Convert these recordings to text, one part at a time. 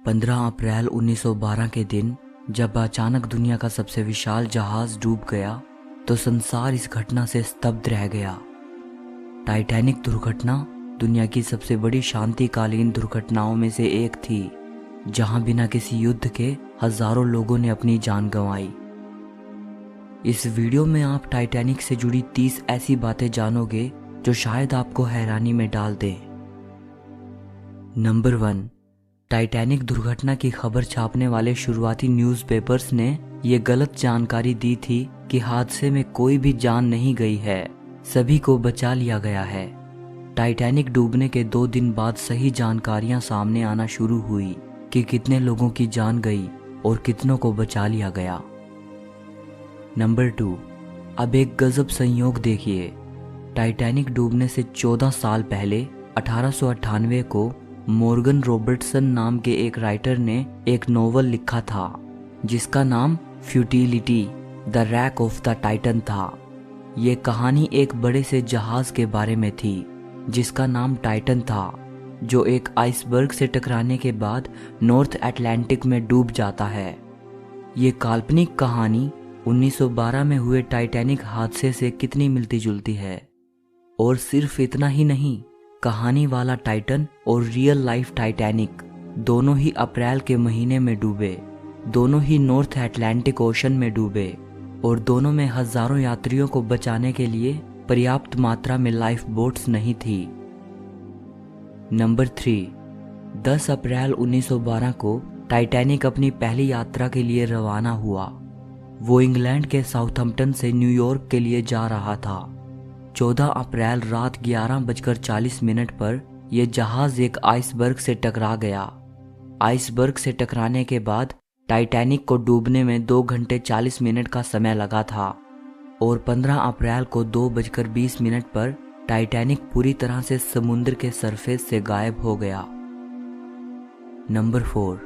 15 अप्रैल 1912 के दिन जब अचानक दुनिया का सबसे विशाल जहाज डूब गया तो संसार इस घटना से स्तब्ध रह गया। टाइटैनिक दुर्घटना दुनिया की सबसे बड़ी शांतिकालीन दुर्घटनाओं में से एक थी, जहां बिना किसी युद्ध के हजारों लोगों ने अपनी जान गंवाई। इस वीडियो में आप टाइटैनिक से जुड़ी 30 ऐसी बातें जानोगे जो शायद आपको हैरानी में डाल दें। नंबर 1, टाइटैनिक दुर्घटना की खबर छापने वाले शुरुआती न्यूज़पेपर्स ने ये गलत जानकारी दी थी कि हादसे में कोई भी जान नहीं गई है, सभी को बचा लिया गया है। टाइटैनिक डूबने के 2 दिन बाद सही जानकारियां सामने आना शुरू हुई कि कितने लोगों की जान गई और कितनों को बचा लिया गया। नंबर 2, अब एक गजब संयोग देखिए। टाइटैनिक डूबने से 14 साल पहले 1898 को मॉर्गन रॉबर्टसन नाम के एक राइटर ने एक नोवेल लिखा था जिसका नाम futility the rack of the Titan था। ये कहानी एक बड़े से जहाज के बारे में थी जिसका नाम टाइटन था, जो एक आइसबर्ग से टकराने के बाद नॉर्थ अटलांटिक में डूब जाता है। ये काल्पनिक कहानी 1912 में हुए टाइटैनिक हादसे से कितनी मिलती जुलती है। और सिर्फ इतना ही नहीं, कहानी वाला टाइटन और रियल लाइफ टाइटैनिक दोनों ही अप्रैल के महीने में डूबे, दोनों ही नॉर्थ अटलांटिक ओशन में डूबे और दोनों में हजारों यात्रियों को बचाने के लिए पर्याप्त मात्रा में लाइफ बोट्स नहीं थी। नंबर 3, 10 अप्रैल 1912 को टाइटैनिक अपनी पहली यात्रा के लिए रवाना हुआ। वो इंग्लैंड के साउथहम्पटन से न्यूयॉर्क के लिए जा रहा था। 14 अप्रैल रात 11:40 पर यह जहाज एक आइसबर्ग से टकरा गया। आइसबर्ग से टकराने के बाद टाइटैनिक को डूबने में 2 घंटे 40 मिनट का समय लगा था और 15 अप्रैल को 2:20 पर टाइटैनिक पूरी तरह से समुद्र के सरफेस से गायब हो गया। नंबर 4,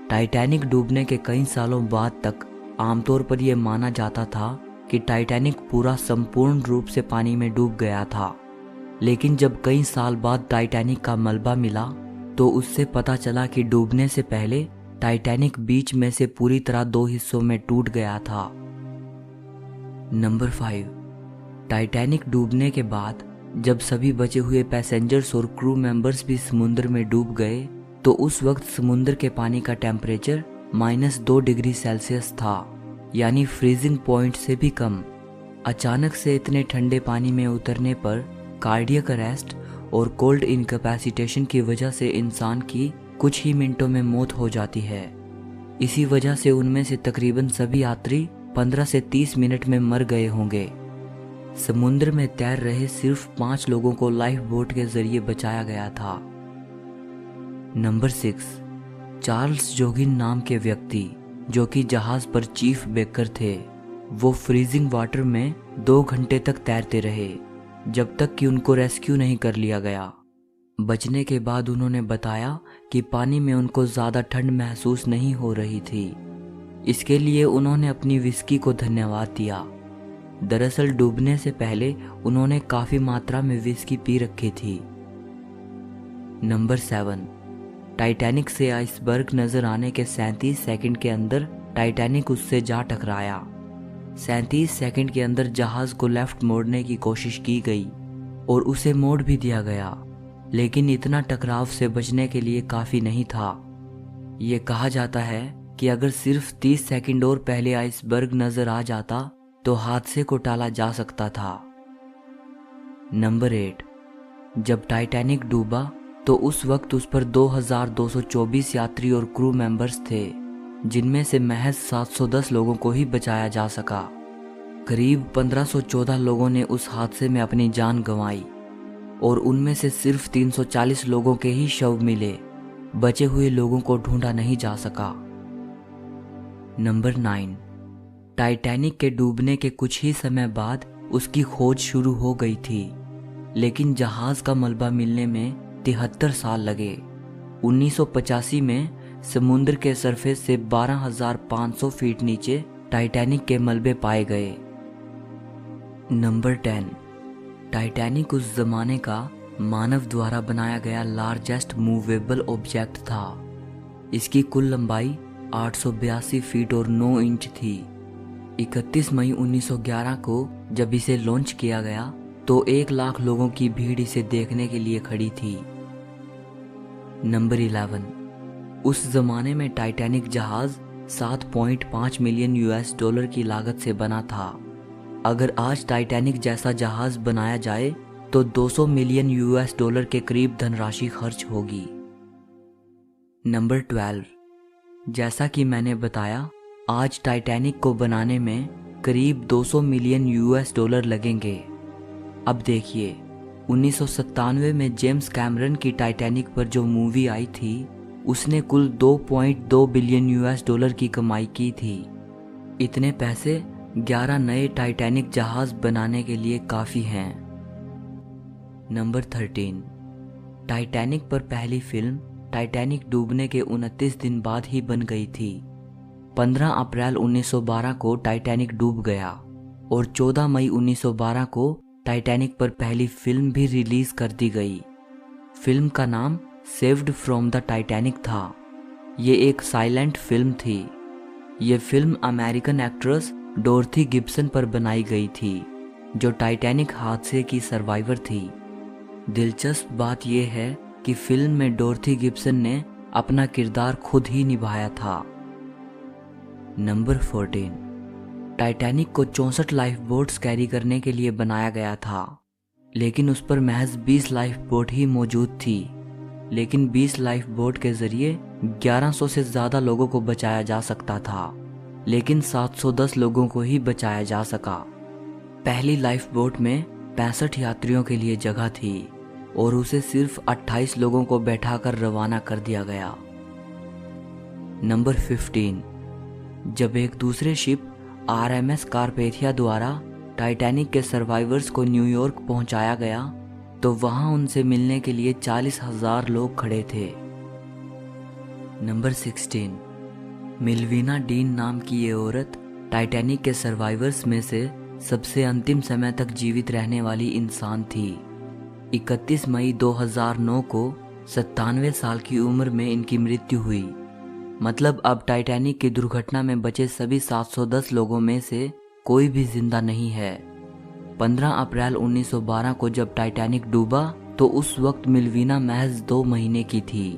टाइटैनिक डूबने के कई सालों बाद तक आमतौर पर यह माना जाता था कि टाइटैनिक पूरा संपूर्ण रूप से पानी में डूब गया था, लेकिन जब कई साल बाद टाइटैनिक का मलबा मिला तो उससे पता चला कि डूबने से पहले टाइटैनिक बीच में से पूरी तरह 2 हिस्सों में टूट गया था। नंबर 5, टाइटैनिक डूबने के बाद जब सभी बचे हुए पैसेंजर्स और क्रू मेंबर्स भी समुद्र में डूब गए तो उस वक्त समुद्र के पानी का टेम्परेचर -2 डिग्री सेल्सियस था, यानी फ्रीजिंग पॉइंट से भी कम। अचानक से इतने ठंडे पानी में उतरने पर कार्डियक अरेस्ट और कोल्ड इनकैपेसिटेशन की वजह से इंसान की कुछ ही मिनटों में मौत हो जाती है। इसी वजह से उनमें से तकरीबन सभी यात्री 15 से 30 मिनट में मर गए होंगे। समुद्र में तैर रहे सिर्फ 5 लोगों को लाइफ बोट के जरिए बचाया गया था। नंबर 6, चार्ल्स जोगिन नाम के व्यक्ति जो कि जहाज पर चीफ बेकर थे, वो फ्रीजिंग वाटर में 2 घंटे तक तैरते रहे जब तक कि उनको रेस्क्यू नहीं कर लिया गया। बचने के बाद उन्होंने बताया कि पानी में उनको ज़्यादा ठंड महसूस नहीं हो रही थी। इसके लिए उन्होंने अपनी विस्की को धन्यवाद दिया। दरअसल डूबने से पहले उन्होंने काफ़ी मात्रा में विस्की पी रखी थी। नंबर 7, टाइटैनिक से आइसबर्ग नजर आने के 37 सेकंड के अंदर टाइटैनिक उससे जा टकराया। 37 सेकंड के अंदर जहाज को लेफ्ट मोड़ने की कोशिश की गई और उसे मोड़ भी दिया गया, लेकिन इतना टकराव से बचने के लिए काफ़ी नहीं था। ये कहा जाता है कि अगर सिर्फ 30 सेकंड और पहले आइसबर्ग नजर आ जाता तो हादसे को टाला जा सकता था। नंबर 8, जब टाइटैनिक डूबा तो उस वक्त उस पर 2224 यात्री और क्रू मेंबर्स थे, जिनमें से महज 710 लोगों को ही बचाया जा सका। करीब 1514 लोगों ने उस हादसे में अपनी जान गंवाई और उनमें से सिर्फ 340 लोगों के ही शव मिले। बचे हुए लोगों को ढूंढा नहीं जा सका। नंबर 9, टाइटैनिक के डूबने के कुछ ही समय बाद उसकी खोज शुरू हो गई थी, लेकिन जहाज का मलबा मिलने में 73 साल लगे। 1985 में समुद्र के सरफेस से 12,500 फीट नीचे टाइटैनिक के मलबे पाए गए। नंबर 10, टाइटैनिक उस जमाने का मानव द्वारा बनाया गया लार्जेस्ट मूवेबल ऑब्जेक्ट था। इसकी कुल लंबाई 882 फीट और 9 इंच थी। 31 मई 1911 को जब इसे लॉन्च किया गया तो 1 लाख लोगों की भीड़ इसे देखने के लिए खड़ी थी। नंबर 11, उस जमाने में टाइटैनिक जहाज 7.5 मिलियन US डॉलर की लागत से बना था। अगर आज टाइटैनिक जैसा जहाज बनाया जाए तो 200 मिलियन US डॉलर के करीब धनराशि खर्च होगी। नंबर 12, जैसा कि मैंने बताया, आज टाइटैनिक को बनाने में करीब 200 मिलियन US डॉलर लगेंगे। अब देखिए, 1997 में जेम्स कैमरन की टाइटैनिक पर जो मूवी आई थी उसने कुल 2.2 बिलियन US डॉलर की कमाई की थी। इतने पैसे 11 नए टाइटैनिक जहाज बनाने के लिए काफ़ी हैं। नंबर 13, टाइटैनिक पर पहली फिल्म टाइटैनिक डूबने के 29 दिन बाद ही बन गई थी। 15 अप्रैल 1912 को टाइटैनिक डूब गया और 14 मई 1912 को टाइटैनिक पर पहली फिल्म भी रिलीज कर दी गई। फिल्म का नाम सेव्ड फ्रॉम द टाइटैनिक था। ये एक साइलेंट फिल्म थी। ये फिल्म अमेरिकन एक्ट्रेस डोरथी गिब्सन पर बनाई गई थी, जो टाइटैनिक हादसे की सर्वाइवर थी। दिलचस्प बात यह है कि फिल्म में डोरथी गिब्सन ने अपना किरदार खुद ही निभाया था। नंबर 14, टाइटैनिक को 64 लाइफ बोट्स कैरी करने के लिए बनाया गया था, लेकिन उस पर महज 20 लाइफ बोट ही मौजूद थी। लेकिन 20 लाइफ बोट के जरिए 1100 से ज़्यादा लोगों को बचाया जा सकता था, लेकिन 710 लोगों को ही बचाया जा सका। पहली लाइफ बोट में 65 यात्रियों के लिए जगह थी और उसे सिर्फ 28 लोगों को बैठाकर रवाना कर दिया गया। नंबर 15, जब एक दूसरे शिप RMS कारपेथिया द्वारा टाइटैनिक के सर्वाइवर्स को न्यूयॉर्क पहुंचाया गया तो वहां उनसे मिलने के लिए 40,000 लोग खड़े थे। नंबर 16, मिल्विना डीन नाम की ये औरत टाइटैनिक के सर्वाइवर्स में से सबसे अंतिम समय तक जीवित रहने वाली इंसान थी। 31 मई 2009 को 97 साल की उम्र में इनकी मृत्यु हुई। मतलब अब टाइटैनिक की दुर्घटना में बचे सभी 710 लोगों में से कोई भी जिंदा नहीं है। 15 अप्रैल 1912 को जब टाइटैनिक डूबा तो उस वक्त मिल्विना महज 2 महीने की थी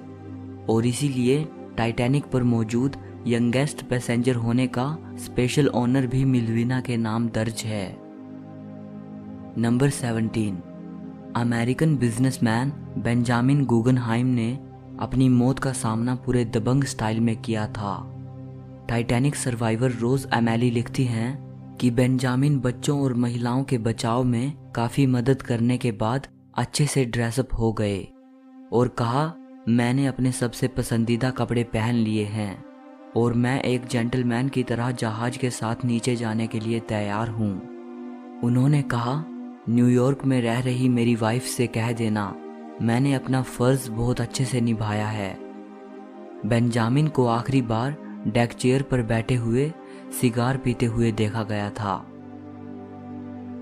और इसीलिए टाइटैनिक पर मौजूद यंगेस्ट पैसेंजर होने का स्पेशल ऑनर भी मिल्विना के नाम दर्ज है। नंबर 17, अमेरिकन बिजनेसमैन बेंजामिन गुगनहाइम ने अपनी मौत का सामना पूरे दबंग स्टाइल में किया था। टाइटैनिक सर्वाइवर रोज एमेली लिखती हैं कि बेंजामिन बच्चों और महिलाओं के बचाव में काफ़ी मदद करने के बाद अच्छे से ड्रेसअप हो गए और कहा, मैंने अपने सबसे पसंदीदा कपड़े पहन लिए हैं और मैं एक जेंटलमैन की तरह जहाज के साथ नीचे जाने के लिए तैयार हूँ। उन्होंने कहा, न्यूयॉर्क में रह रही मेरी वाइफ से कह देना मैंने अपना फ़र्ज़ बहुत अच्छे से निभाया है। बेंजामिन को आखिरी बार डेक चेयर पर बैठे हुए सिगार पीते हुए देखा गया था।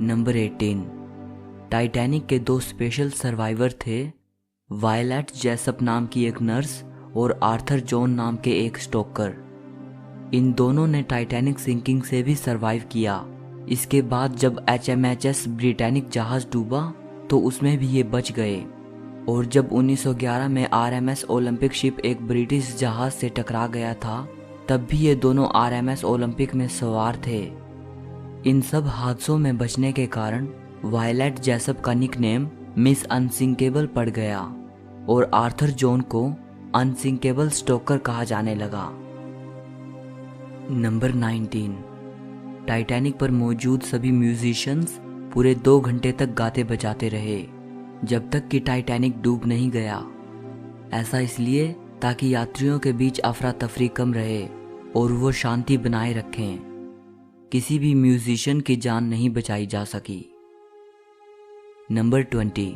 नंबर 18, टाइटैनिक के 2 स्पेशल सर्वाइवर थे, वायलेट जेसप नाम की एक नर्स और आर्थर जॉन नाम के एक स्टोकर। इन दोनों ने टाइटैनिक सिंकिंग से भी सरवाइव किया। इसके बाद जब HMHS ब्रिटेनिक जहाज डूबा तो उसमें भी ये बच गए और जब 1911 में RMS ओलंपिक शिप एक ब्रिटिश जहाज से टकरा गया था तब भी ये दोनों RMS ओलंपिक में सवार थे। इन सब हादसों में बचने के कारण वायलेट जेसप का निकनेम मिस अनसिंकेबल पड़ गया और आर्थर जॉन को अनसिंकेबल स्टोकर कहा जाने लगा। नंबर 19, टाइटैनिक पर मौजूद सभी म्यूजिशियंस पूरे 2 घंटे तक गाते बजाते रहे जब तक कि टाइटैनिक डूब नहीं गया। ऐसा इसलिए ताकि यात्रियों के बीच अफरा तफरी कम रहे और वो शांति बनाए रखें। किसी भी म्यूजिशियन की जान नहीं बचाई जा सकी। नंबर 20,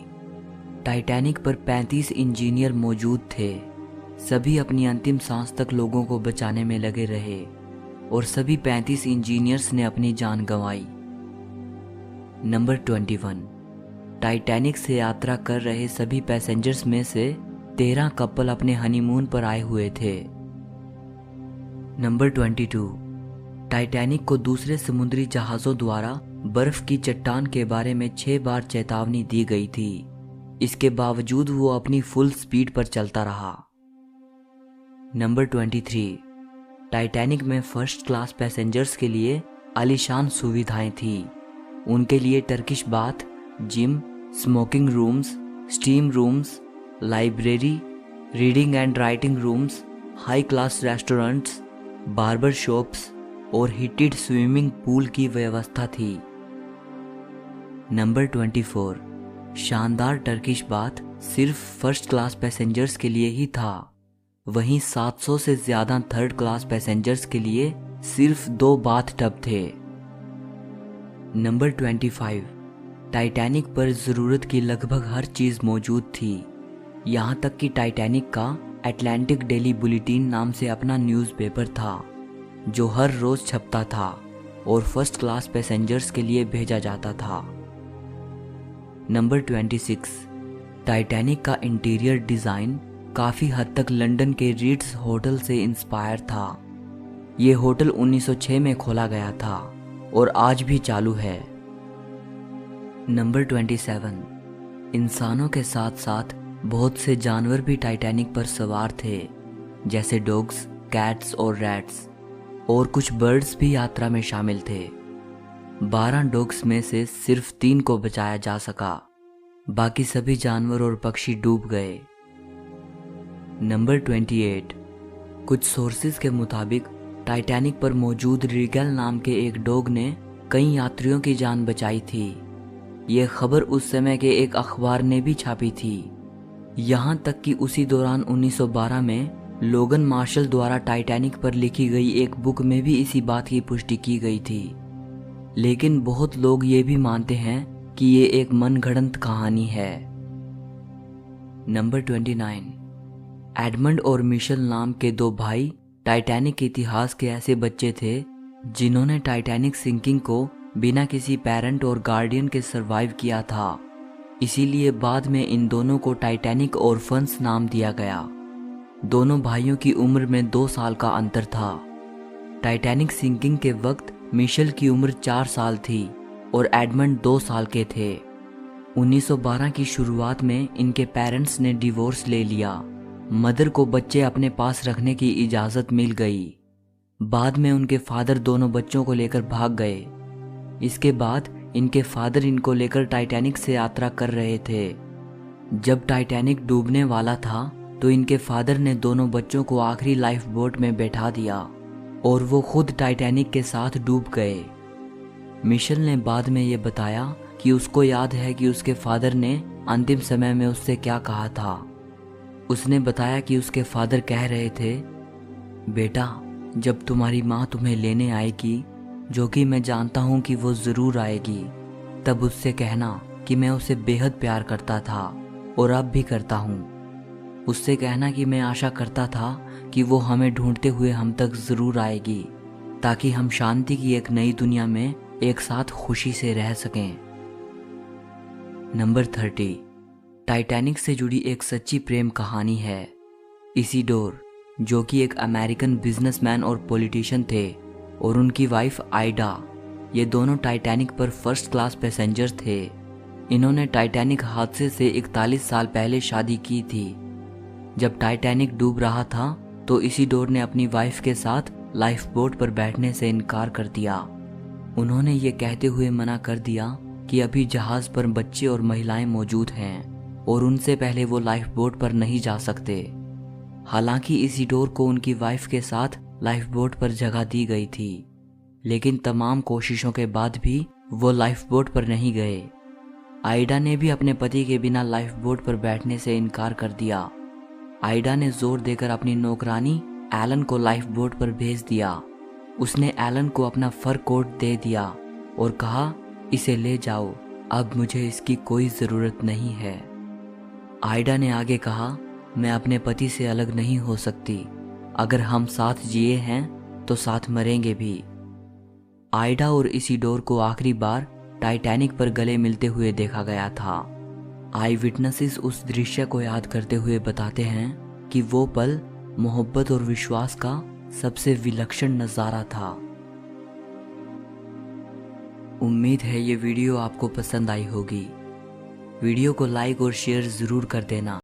टाइटैनिक पर 35 इंजीनियर मौजूद थे। सभी अपनी अंतिम सांस तक लोगों को बचाने में लगे रहे और सभी 35 इंजीनियर्स ने अपनी जान गंवाई। नंबर 21, टाइटैनिक से यात्रा कर रहे सभी पैसेंजर्स में से 13 कपल अपने हनीमून पर आए हुए थे नंबर 22, टाइटैनिक को दूसरे समुद्री जहाज़ों द्वारा बर्फ की चट्टान के बारे में 6 बार चेतावनी दी गई थी। इसके बावजूद वो अपनी फुल स्पीड पर चलता रहा। नंबर 23, टाइटैनिक में फर्स्ट क्लास पैसेंजर्स के लिए आलीशान सुविधाएं थी। उनके लिए Turkish bath, gym, smoking rooms, steam rooms, library, reading and writing rooms, high class restaurants, barber shops और हीटेड स्विमिंग पूल की व्यवस्था थी। नंबर 24, शानदार टर्किश बाथ सिर्फ फर्स्ट क्लास पैसेंजर्स के लिए ही था। वहीं 700 से ज्यादा थर्ड क्लास पैसेंजर्स के लिए सिर्फ 2 बाथ टब थे। नंबर 25, टाइटैनिक पर जरूरत की लगभग हर चीज मौजूद थी। यहां तक कि टाइटैनिक का अटलांटिक डेली बुलेटिन नाम से अपना न्यूज़पेपर था, जो हर रोज छपता था और फर्स्ट क्लास पैसेंजर्स के लिए भेजा जाता था। नंबर 26, टाइटैनिक का इंटीरियर डिजाइन काफी हद तक लंदन के रीट्स होटल से इंस्पायर था। ये होटल 1906 में खोला गया था और आज भी चालू है। नंबर 27, इंसानों के साथ साथ बहुत से जानवर भी टाइटैनिक पर सवार थे, जैसे डॉग्स, कैट्स और रैट्स, और कुछ बर्ड्स भी यात्रा में शामिल थे। 12 डॉग्स में से सिर्फ 3 को बचाया जा सका, बाकी सभी जानवर और पक्षी डूब गए। नंबर 28, कुछ सोर्सेज के मुताबिक टाइटैनिक पर मौजूद रीगल नाम के एक डॉग ने कई यात्रियों की जान बचाई थी। यह खबर उस समय के एक अखबार ने भी छापी थी। यहाँ तक कि उसी दौरान 1912 में लोगन मार्शल द्वारा टाइटैनिक पर लिखी गई एक बुक में भी इसी बात की पुष्टि की गई थी। लेकिन बहुत लोग ये भी मानते हैं कि ये एक मनगढ़ंत कहानी है। नंबर 29, एडमंड और मिशेल नाम के 2 भाई टाइटैनिक के इतिहास के ऐसे बच्चे थे जिन्होंने टाइटैनिक सिंकिंग को बिना किसी पेरेंट और गार्डियन के सरवाइव किया था। इसीलिए बाद में इन दोनों को टाइटैनिक ऑर्फन्स नाम दिया गया। दोनों भाइयों की उम्र में 2 साल का अंतर था। टाइटैनिक सिंकिंग के वक्त मिशेल की उम्र 4 साल थी और एडमंड 2 साल के थे। 1912 की शुरुआत में इनके पेरेंट्स ने डिवोर्स ले लिया। मदर को बच्चे अपने पास रखने की इजाज़त मिल गई। बाद में उनके फादर दोनों बच्चों को लेकर भाग गए। इसके बाद इनके फादर इनको लेकर टाइटैनिक से यात्रा कर रहे थे। जब टाइटैनिक डूबने वाला था तो इनके फादर ने दोनों बच्चों को आखिरी लाइफ बोट में बैठा दिया और वो खुद टाइटैनिक के साथ डूब गए। मिशेल ने बाद में ये बताया कि उसको याद है कि उसके फादर ने अंतिम समय में उससे क्या कहा था। उसने बताया कि उसके फादर कह रहे थे, बेटा, जब तुम्हारी माँ तुम्हें लेने आएगी, जो कि मैं जानता हूँ कि वो ज़रूर आएगी, तब उससे कहना कि मैं उसे बेहद प्यार करता था और अब भी करता हूँ। उससे कहना कि मैं आशा करता था कि वो हमें ढूंढते हुए हम तक ज़रूर आएगी, ताकि हम शांति की एक नई दुनिया में एक साथ खुशी से रह सकें। नंबर 30, टाइटैनिक से जुड़ी एक सच्ची प्रेम कहानी है। इसीडोर, जो कि एक अमेरिकन बिजनेसमैन और पॉलिटिशियन थे, और उनकी वाइफ आइडा, ये दोनों टाइटैनिक पर फर्स्ट क्लास पैसेंजर थे। इन्होंने टाइटैनिक हादसे से 41 साल पहले शादी की थी। जब टाइटैनिक डूब रहा था तो इसीडोर ने अपनी वाइफ के साथ लाइफ बोट पर बैठने से इनकार कर दिया। उन्होंने ये कहते हुए मना कर दिया कि अभी जहाज पर बच्चे और महिलाएं मौजूद हैं और उनसे पहले वो लाइफ बोट पर नहीं जा सकते। हालांकि इसीडोर को उनकी वाइफ के साथ लाइफ बोट पर जगह दी गई थी, लेकिन तमाम कोशिशों के बाद भी वो लाइफ बोट पर नहीं गए। आइडा ने भी अपने पति के बिना लाइफ बोट पर बैठने से इनकार कर दिया। आइडा ने जोर देकर अपनी नौकरानी एलन को लाइफ बोट पर भेज दिया। उसने एलन को अपना फर कोट दे दिया और कहा, इसे ले जाओ, अब मुझे इसकी कोई ज़रूरत नहीं है। आइडा ने आगे कहा, मैं अपने पति से अलग नहीं हो सकती। अगर हम साथ जिए हैं तो साथ मरेंगे भी। आइडा और इसीडोर को आखिरी बार टाइटैनिक पर गले मिलते हुए देखा गया था। आई विटनेसेस उस दृश्य को याद करते हुए बताते हैं कि वो पल मोहब्बत और विश्वास का सबसे विलक्षण नज़ारा था। उम्मीद है ये वीडियो आपको पसंद आई होगी। वीडियो को लाइक और शेयर ज़रूर कर देना।